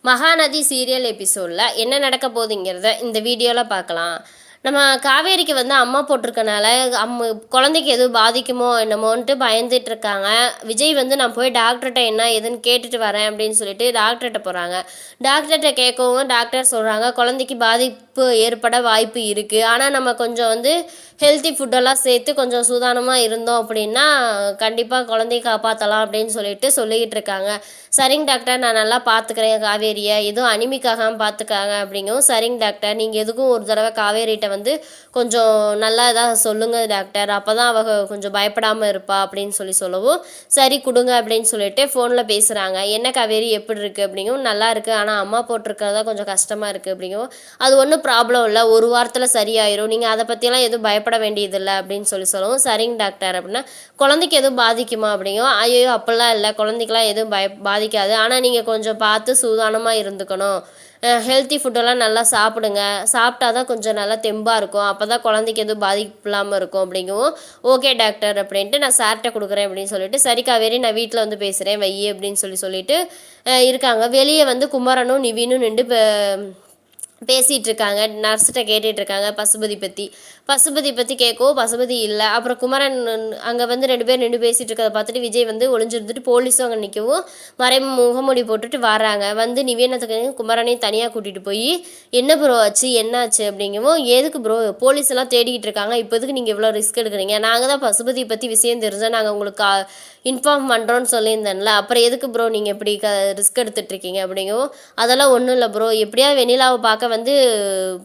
Mahanadi serial எபிசோடில் என்ன நடக்க போகுதுங்கிறத இந்த வீடியோவில் பார்க்கலாம். நம்ம காவேரிக்கு அம்மா போட்டிருக்கனால குழந்தைக்கு எதுவும் பாதிக்குமோ என்னமோன்ட்டு பயந்துட்டு இருக்காங்க. விஜய் நான் போய் டாக்டர்கிட்ட என்ன ஏதுன்னு கேட்டுட்டு வரேன் அப்படின்னு சொல்லிட்டு டாக்டர்கிட்ட போகிறாங்க. டாக்டர்கிட்ட கேட்கவும் டாக்டர் சொல்கிறாங்க, குழந்தைக்கு பாதிப்பு ஏற்பட வாய்ப்பு இருக்குது. ஆனால் நம்ம கொஞ்சம் ஹெல்த்தி ஃபுட்டெல்லாம் சேர்த்து கொஞ்சம் சூதானமாக இருந்தோம் அப்படின்னா கண்டிப்பாக குழந்தைய காப்பாற்றலாம் அப்படின்னு சொல்லிக்கிட்டு இருக்காங்க. சரிங்க டாக்டர், நான் நல்லா பார்த்துக்கிறேன் காவேரியை, எதுவும் அனிமிக்காகாமல் பார்த்துக்காங்க அப்படிங்கவும், சரிங்க டாக்டர், நீங்கள் எதுக்கும் ஒரு தடவை காவேரிகிட்ட கொஞ்சம் நல்லா இதாக சொல்லுங்கள் டாக்டர், அப்போ தான் அவ கொஞ்சம் பயப்படாமல் இருப்பா அப்படின்னு சொல்லவும், சரி கொடுங்க அப்படின்னு சொல்லிட்டு ஃபோனில் பேசுகிறாங்க. என்ன காவேரி எப்படி இருக்குது அப்படிங்கவும், நல்லா இருக்குது, ஆனால் அம்மா போட்டிருக்கிறதா கொஞ்சம் கஷ்டமாக இருக்குது அப்படிங்கவும், அது ஒன்றும் ப்ராப்ளம் இல்லை, ஒரு வாரத்தில் சரியாயிரும், நீங்கள் அதை பற்றியெல்லாம் எதுவும் பயப்பட வேண்டியதில்லை அப்படின்னு சொல்லவும், சரிங்க டாக்டர் அப்படின்னா, குழந்தைக்கு எதுவும் பாதிக்குமா அப்படிங்கவும், ஐயோ அப்படிலாம் இல்லை, குழந்தைக்கெலாம் எதுவும் பாதிக்காது, ஆனால் நீங்கள் கொஞ்சம் பார்த்து சூதானமாக இருந்துக்கணும், ஹெல்த்தி ஃபுட்டெல்லாம் நல்லா சாப்பிடுங்க, சாப்பிட்டா தான் கொஞ்சம் நல்லா தெம்பாக இருக்கும், அப்போ தான் குழந்தைக்கு எதுவும் பாதிப்பு இல்லாமல் இருக்கும் அப்படிங்கவும், ஓகே டாக்டர் அப்படின்ட்டு நான் சார்கிட்ட கொடுக்குறேன் அப்படின்னு சொல்லிட்டு, சரி காவேரி நான் வீட்டில் பேசுகிறேன் வை அப்படின்னு சொல்லிட்டு இருக்காங்க. வெளியே குமரனும் நிவினும் நின்று பேசிகிட்டு இருக்காங்க. நர்ஸ்கிட்ட கேட்டுட்டு இருக்காங்க பசுபதி பற்றி கேட்கவும் பசுபதி இல்லை. அப்புறம் குமரன் அங்கே 2 பேர் நின்று பேசிகிட்டு இருக்கிறத பார்த்துட்டு விஜய் ஒளிஞ்சிருந்துட்டு போலீஸும் அங்கே நிற்கவும் முகமூடி போட்டுட்டு வராங்க. நிவேனத்துக்கு குமரனையும் தனியாக கூட்டிகிட்டு போய் என்ன ப்ரோ ஆச்சு என்னாச்சு அப்படிங்கவும், எதுக்கு ப்ரோ போலீஸ் எல்லாம் தேடிக்கிட்டு இருக்காங்க, இப்போதுக்கு நீங்கள் இவ்வளோ ரிஸ்க் எடுக்கிறீங்க, நாங்கள் தான் பசுபதி பற்றி விஷயம் தெரிஞ்சால் நாங்கள் உங்களுக்கு இன்ஃபார்ம் பண்ணுறோன்னு சொல்லியிருந்தேன்ல, அப்புறம் எதுக்கு ப்ரோ நீங்கள் இப்படி ரிஸ்க் எடுத்துகிட்ருக்கீங்க அப்படிங்கவும், அதெல்லாம் ஒன்றும் இல்லை ப்ரோ, எப்படியா வெண்ணிலாவை பார்க்க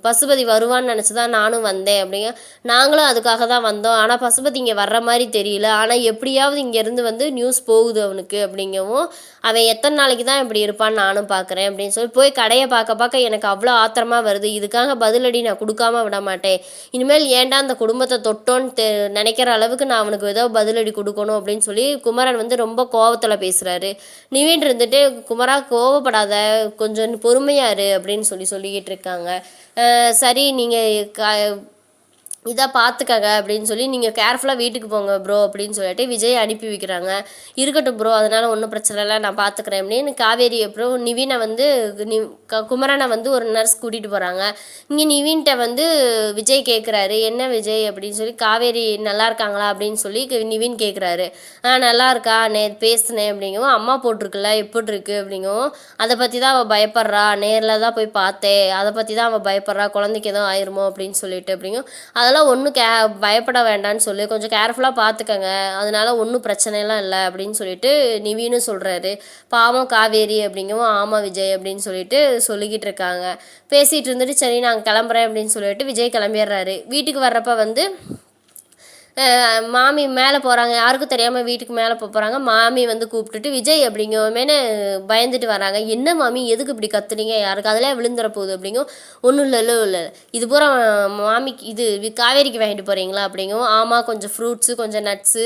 பசுபதி வருவான்னு நினச்சி தான் நானும் வந்தேன் அப்படிங்க, நாங்களும் அதுக்காக தான் வந்தோம், ஆனால் பசுபதி இங்கே வர்ற மாதிரி தெரியல, ஆனால் எப்படியாவது இங்கேருந்து நியூஸ் போகுது அவனுக்கு அப்படிங்கவும், அவன் எத்தனை நாளைக்கு தான் இப்படி இருப்பான்னு நானும் பார்க்குறேன் அப்படின்னு சொல்லி போய் கடையை பார்க்க எனக்கு அவ்வளோ ஆத்திரமாக வருது, இதுக்காக பதிலடி நான் கொடுக்காம விட மாட்டேன், இனிமேல் ஏன்டா அந்த குடும்பத்தை தொட்டோன்னு நினைக்கிற அளவுக்கு நான் அவனுக்கு ஏதோ பதிலடி கொடுக்கணும் அப்படின்னு சொல்லி குமரன் ரொம்ப கோவத்தில் பேசுகிறாரு. நிவின் இருந்துட்டு, குமரா கோவப்படாத, கொஞ்சம் பொறுமையாரு அப்படின்னு சொல்லிக்கிட்டு இருக்காங்க. சரி நீங்கள் இதாக பார்த்துக்கங்க அப்படின்னு சொல்லி நீங்கள் கேர்ஃபுல்லாக வீட்டுக்கு போங்க ப்ரோ அப்படின்னு சொல்லிட்டு விஜய் அனுப்பி வைக்கிறாங்க. இருக்கட்டும் ப்ரோ, அதனால் ஒன்றும் பிரச்சனை இல்லை, நான் பார்த்துக்கிறேன் அப்படின்னு காவேரி அப்புறம் நிவினை குமரனை ஒரு நர்ஸ் கூட்டிகிட்டு போகிறாங்க. இங்கே நிவின்கிட்ட விஜய் கேட்குறாரு, என்ன விஜய் அப்படின்னு சொல்லி, காவேரி நல்லா இருக்காங்களா அப்படின்னு சொல்லி நிவின் கேட்குறாரு. நல்லா இருக்கா, பேசுனேன் அப்படிங்கவும், அம்மா போட்டிருக்குல்ல எப்படி இருக்குது அப்படிங்கவும், அதை பற்றி தான் அவள் பயப்படுறா, நேரில் தான் போய் பார்த்தேன், அதை பற்றி தான் அவள் பயப்படுறா, குழந்தைக்கு எதுவும் ஆயிருமோ அப்படின்னு சொல்லிட்டு அப்படிங்கும், அதெல்லாம் ஒன்றும் பயப்பட வேண்டான்னு சொல்லி கொஞ்சம் கேர்ஃபுல்லாக பார்த்துக்கங்க, அதனால ஒன்றும் பிரச்சனைலாம் இல்லை அப்படின்னு சொல்லிட்டு நிவினும் சொல்கிறாரு. பாவம் காவேரி அப்படிங்கவும், ஆமாம் விஜய் அப்படின்னு சொல்லிக்கிட்டு இருக்காங்க. பேசிகிட்டு இருந்துட்டு சரி நான் கிளம்புறேன் அப்படின்னு சொல்லிட்டு விஜய் கிளம்பிடுறாரு. வீட்டுக்கு வர்றப்ப மாமி மேலே போகிறாங்க, யாருக்கும் தெரியாமல் வீட்டுக்கு மேலே போகிறாங்க. மாமி கூப்பிட்டுட்டு விஜய் அப்படிங்கவுமேனு பயந்துட்டு வராங்க. என்ன மாமி எதுக்கு இப்படி கத்துறீங்க, யாருக்கு அதெல்லாம் விழுந்துற போகுது அப்படிங்கும், ஒன்றும் இல்லை இது பூரா மாமிக்கு இது காவேரிக்கு வாங்கிட்டு போகிறீங்களா அப்படிங்கவும், ஆமாம் கொஞ்சம் ஃப்ரூட்ஸு கொஞ்சம் நட்ஸு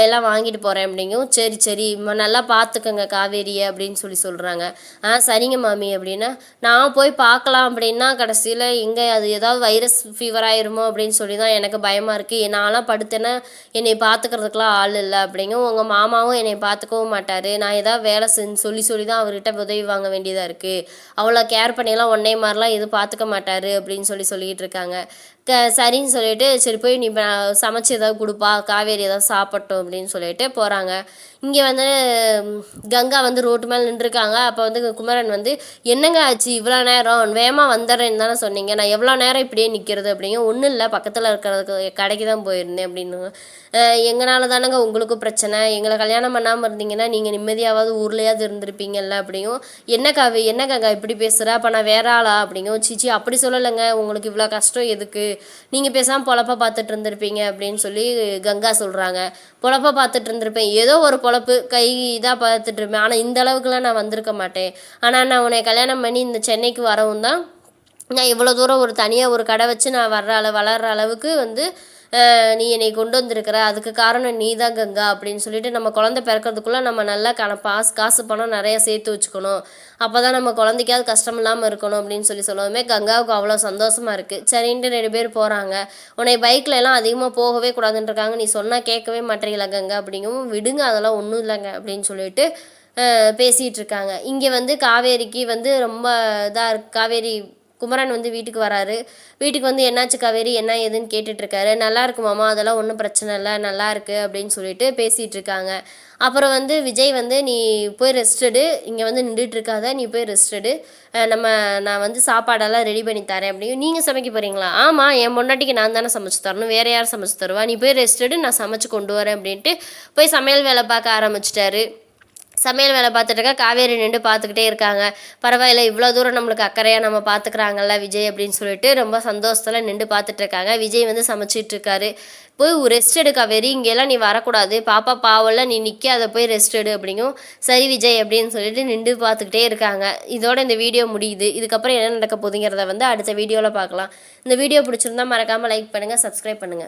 எல்லாம் வாங்கிட்டு போகிறேன் அப்படிங்கவும், சரி நல்லா பார்த்துக்கங்க காவேரியை அப்படின்னு சொல்கிறாங்க. சரிங்க மாமி அப்படின்னா, நான் போய் பார்க்கலாம் அப்படின்னா கடைசியில் எங்கே அது ஏதாவது வைரஸ் ஃபீவர் ஆயிருமோ அப்படின்னு சொல்லி தான் எனக்கு பயமாக இருக்குது, நான்லாம் படுத்தேன்னா என்னை பார்த்துக்கிறதுக்கெலாம் ஆள் இல்லை அப்படிங்கும், உங்கள் மாமாவும் என்னை பார்த்துக்கவும் மாட்டார், நான் ஏதாவது வேலை சொல்லி தான் அவர்கிட்ட உதவி வாங்க வேண்டியதாக இருக்குது, அவ்வளோ கேர் பண்ணியெல்லாம் ஒன்னே மாதிரிலாம் எதுவும் பார்த்துக்க மாட்டார் அப்படின்னு சொல்லிக்கிட்டு இருக்காங்க. சரின்னு சொல்லிட்டு சரி போய் நீ சமைச்சு ஏதாவது கொடுப்பா, காவேரி ஏதாவது சாப்பிட்டோம் அப்படின்னு சொல்லிட்டு போகிறாங்க. இங்கே கங்கா ரோட்டு மேலே நின்றுருக்காங்க. அப்போ குமரன் என்னங்க ஆச்சு இவ்வளோ நேரம், வேகமாக வந்துடுறேன்னு தானே சொன்னீங்க, நான் எவ்வளோ நேரம் இப்படியே நிற்கிறது அப்படிங்க, ஒன்றும் இல்லை பக்கத்தில் இருக்கிறதுக்கு கடைக்கு தான் போயிருந்தேன் அப்படின்னு, எங்களால் தானேங்க உங்களுக்கும் பிரச்சனை, எங்களை கல்யாணம் பண்ணாமல் இருந்தீங்கன்னா நீங்கள் நிம்மதியாவது ஊர்லேயாவது இருந்திருப்பீங்கல்ல அப்படிங்கும், என்ன கங்கா இப்படி பேசுகிற, அப்போ நான் வேற ஆளா அப்படிங்கும், சீச்சி அப்படி சொல்லலைங்க, உங்களுக்கு இவ்வளோ கஷ்டம் எதுக்கு, நீங்கள் பேசாமல் பொழப்ப பார்த்துட்டு இருந்திருப்பீங்க அப்படின்னு சொல்லி கங்கா சொல்கிறாங்க. பொழப்ப பார்த்துட்டு இருந்திருப்பேன், ஏதோ ஒரு பொழப்பு கை இதாக பார்த்துட்டு இருப்பேன், ஆனால் இந்த அளவுக்குலாம் நான் வந்திருக்க மாட்டேன், ஆனால் நான் உன்னை கல்யாணம் பண்ணி இந்த சென்னைக்கு வரவும் தான் நான் இவ்வளோ தூரம் தனியாக ஒரு கடை வச்சு நான் வளர்கிற அளவுக்கு நீ என்னை கொண்டு வந்திருக்கிற, அதுக்கு காரணம் நீ தான் கங்கா அப்படின்னு சொல்லிட்டு, நம்ம குழந்தை பிறக்கிறதுக்குள்ளே நம்ம நல்லா காசு பணம் நிறையா சேர்த்து வச்சுக்கணும், அப்போ தான் நம்ம குழந்தைக்காவது கஷ்டம் இல்லாமல் இருக்கணும் அப்படின்னு சொல்லவுமே கங்காவுக்கு அவ்வளோ சந்தோஷமாக இருக்குது. சரின்ட்டு 2 பேர் போகிறாங்க. உன்னை பைக்கில் எல்லாம் அதிகமாக போகவே கூடாதுன்னு இருக்காங்க, நீ சொன்னால் கேட்கவே மாட்டேறீங்களா கங்கா அப்படிங்கவும், விடுங்க அதெல்லாம் ஒன்றும் இல்லைங்க அப்படின்னு சொல்லிட்டு பேசிகிட்டு இருக்காங்க. இங்கே வந்து காவேரிக்கு வந்து ரொம்ப இதாக இருக்கு. காவேரி குமரன் வந்து வீட்டுக்கு வராரு. வீட்டுக்கு வந்து என்னாச்சு காவேரி என்ன ஏதுன்னு கேட்டுட்ருக்காரு. நல்லா இருக்கு மாமா, அதெல்லாம் ஒன்றும் பிரச்சனை இல்லை, நல்லா இருக்கு அப்படின்னு சொல்லிட்டு பேசிகிட்டு இருக்காங்க. அப்புறம் வந்து விஜய் வந்து நீ போய் ரெஸ்ட் எடு, இங்கே வந்து நின்றுட்டு இருக்காத, நீ போய் ரெஸ்ட் எடு, நான் வந்து சாப்பாடெல்லாம் ரெடி பண்ணி தரேன் அப்படியும். நீங்கள் சமைக்க போகிறீங்களா? ஆமாம், என் பொண்டாட்டிக்கு நான் தானே சமைச்சு தரணும், வேறு யார் சமைச்சு தருவா, நீ போய் ரெஸ்ட் எடு, நான் சமைச்சு கொண்டு வரேன் அப்படின்ட்டு போய் சமையல் வேலை பார்க்க ஆரம்பிச்சிட்டாரு. சமையல் வேலை பார்த்துட்டு இருக்கா. காவேரி நின்று பார்த்துக்கிட்டே இருக்காங்க. பரவாயில்ல, இவ்வளோ தூரம் நம்மளுக்கு அக்கறையாக நம்ம பார்த்துக்குறாங்கல்ல விஜய் அப்படின்னு சொல்லிட்டு ரொம்ப சந்தோஷத்தில் நின்று பார்த்துட்டு இருக்காங்க. விஜய் வந்து சமைச்சிட்டு இருக்காரு. போய் ரெஸ்ட் எடு காவேரி, இங்கெல்லாம் நீ வரக்கூடாது, பாப்பா பாவம்ல, நீ நிற்காத, போய் ரெஸ்ட் எடு அப்படிங்கும். சரி விஜய் அப்படின்னு சொல்லிட்டு நின்று பார்த்துக்கிட்டே இருக்காங்க. இதோட இந்த வீடியோ முடியுது. இதுக்கப்புறம் என்ன நடக்க போகுதுங்கிறத வந்து அடுத்த வீடியோவில் பார்க்கலாம். இந்த வீடியோ பிடிச்சிருந்தா மறக்காமல் லைக் பண்ணுங்கள், சப்ஸ்கிரைப் பண்ணுங்கள்.